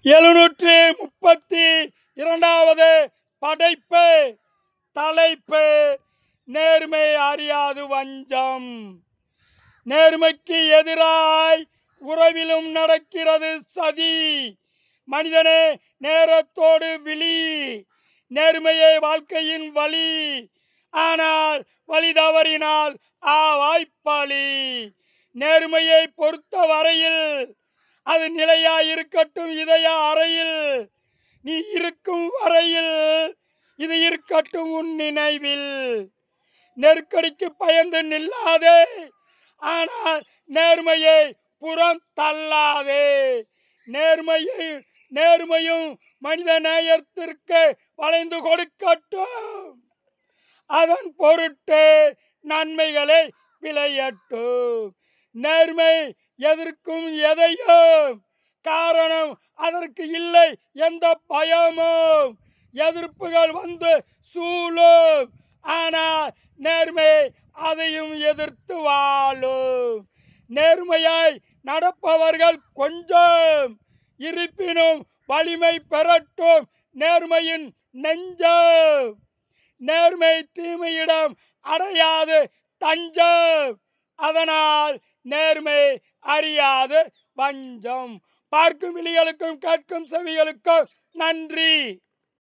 732வது படைப்பு. தலைப்பு: நேர்மை அறியாது வஞ்சம். நேர்மைக்கு எதிராய் உறவிலும் நடக்கிறது சதி. மனிதனே, நேரத்தோடு விழி. நேர்மையே வாழ்க்கையின் வழி. ஆனால் வழி தவறினால் வாய்ப்பாளி. நேர்மையை பொறுத்த வரையில் அது நிலையாயிருக்கட்டும் இதய அறையில். நீ இருக்கும் வரையில் இது இருக்கட்டும் உன் நினைவில். நெருக்கடிக்கு பயந்து நில்லாதே, ஆனால் நேர்மையை புறம் தள்ளாதே. நேர்மையும் மனித நேயத்திற்கு வளைந்து கொடுக்கட்டும். அதன் பொருட்டு நன்மைகளை விளையட்டும். நேர்மை எதிர்க்கும் எதையும், காரணம் அதற்கு இல்லை எந்த பயமும். எதிர்ப்புகள் வந்து சூழும், ஆனால் நேர்மை அதையும் எதிர்த்து வாழும். நேர்மையாய் நடப்பவர்கள் கொஞ்சம், இருப்பினும் வலிமை பெறட்டும் நேர்மையின் நெஞ்சம். நேர்மை தீமையிடம் அடையாது தஞ்சம். அதனால் நேர்மை அறியாது வஞ்சம். பார்க்கும் விழிகளுக்கும் கேட்கும் செவிகளுக்கும் நன்றி.